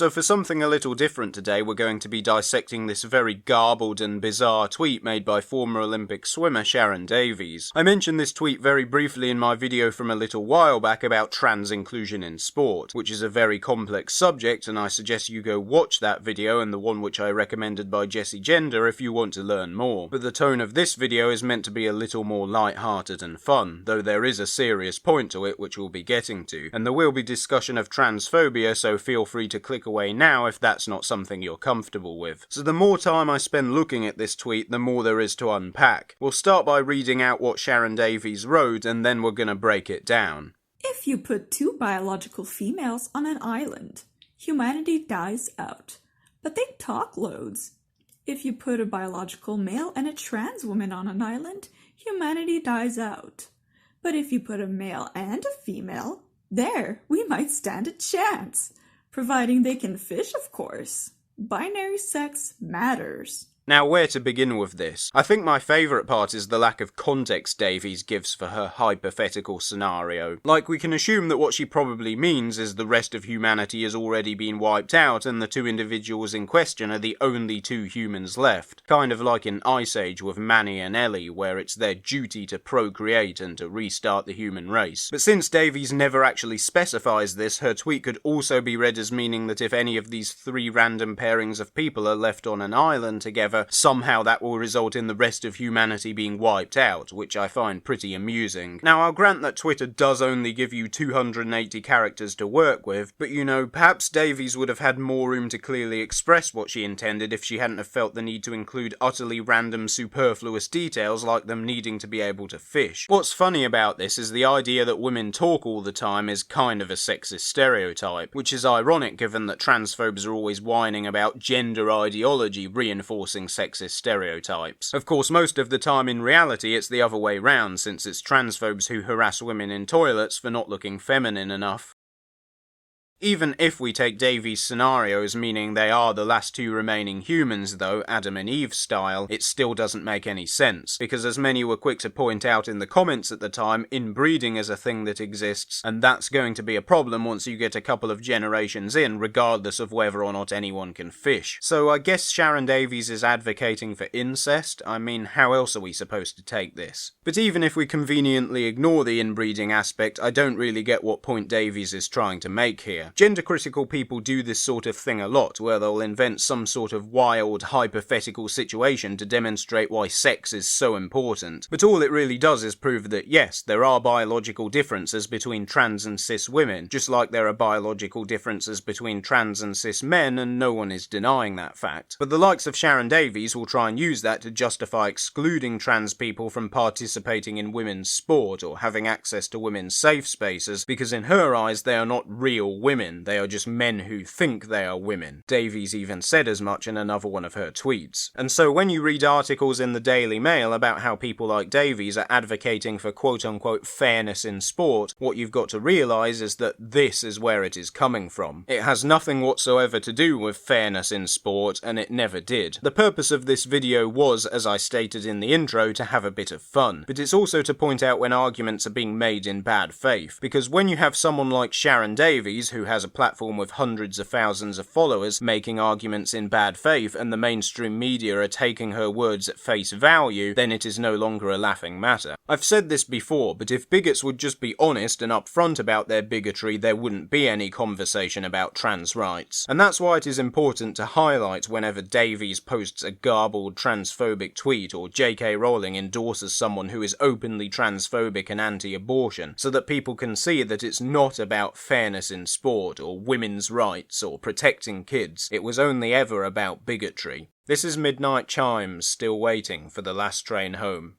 So for something a little different today, we're going to be dissecting this very garbled and bizarre tweet made by former Olympic swimmer Sharron Davies. I mentioned this tweet very briefly in my video from a little while back about trans inclusion in sport, which is a very complex subject, and I suggest you go watch that video and the one which I recommended by Gender if you want to learn more. But the tone of this video is meant to be a little more light-hearted and fun, though there is a serious point to it which we'll be getting to, and there will be discussion of transphobia, so feel free to click away now if that's not something you're comfortable with. So the more time I spend looking at this tweet, the more there is to unpack. We'll start by reading out what Sharron Davies wrote, and then we're gonna break it down. If you put two biological females on an island, humanity dies out, but they talk loads. If you put a biological male and a trans woman on an island, humanity dies out. But if you put a male and a female, there, we might stand a chance. Providing they can fish, of course. Binary sex matters. Now, where to begin with this? I think my favourite part is the lack of context Davies gives for her hypothetical scenario. Like, we can assume that what she probably means is the rest of humanity has already been wiped out and the two individuals in question are the only two humans left. Kind of like in Ice Age with Manny and Ellie, where it's their duty to procreate and to restart the human race. But since Davies never actually specifies this, her tweet could also be read as meaning that if any of these three random pairings of people are left on an island together, somehow that will result in the rest of humanity being wiped out, which I find pretty amusing. Now, I'll grant that Twitter does only give you 280 characters to work with, but you know, perhaps Davies would have had more room to clearly express what she intended if she hadn't have felt the need to include utterly random superfluous details like them needing to be able to fish. What's funny about this is the idea that women talk all the time is kind of a sexist stereotype, which is ironic given that transphobes are always whining about gender ideology reinforcing sexist stereotypes. Of course, most of the time in reality it's the other way round, since it's transphobes who harass women in toilets for not looking feminine enough. Even if we take Davies' scenarios meaning they are the last two remaining humans though, Adam and Eve style, it still doesn't make any sense, because as many were quick to point out in the comments at the time, inbreeding is a thing that exists, and that's going to be a problem once you get a couple of generations in, regardless of whether or not anyone can fish. So I guess Sharron Davies is advocating for incest. I mean, how else are we supposed to take this? But even if we conveniently ignore the inbreeding aspect, I don't really get what point Davies is trying to make here. Gender-critical people do this sort of thing a lot, where they'll invent some sort of wild, hypothetical situation to demonstrate why sex is so important. But all it really does is prove that, yes, there are biological differences between trans and cis women, just like there are biological differences between trans and cis men, and no one is denying that fact. But the likes of Sharron Davies will try and use that to justify excluding trans people from participating in women's sport or having access to women's safe spaces, because in her eyes they are not real women. They are just men who think they are women. Davies even said as much in another one of her tweets. And so when you read articles in the Daily Mail about how people like Davies are advocating for quote-unquote fairness in sport, what you've got to realise is that this is where it is coming from. It has nothing whatsoever to do with fairness in sport, and it never did. The purpose of this video was, as I stated in the intro, to have a bit of fun. But it's also to point out when arguments are being made in bad faith. Because when you have someone like Sharron Davies, who has a platform with hundreds of thousands of followers making arguments in bad faith, and the mainstream media are taking her words at face value, then it is no longer a laughing matter. I've said this before, but if bigots would just be honest and upfront about their bigotry, there wouldn't be any conversation about trans rights. And that's why it is important to highlight whenever Davies posts a garbled transphobic tweet or J.K. Rowling endorses someone who is openly transphobic and anti-abortion, so that people can see that it's not about fairness in sport or women's rights or protecting kids. It was only ever about bigotry. This is Midnight Chimes, still waiting for the last train home.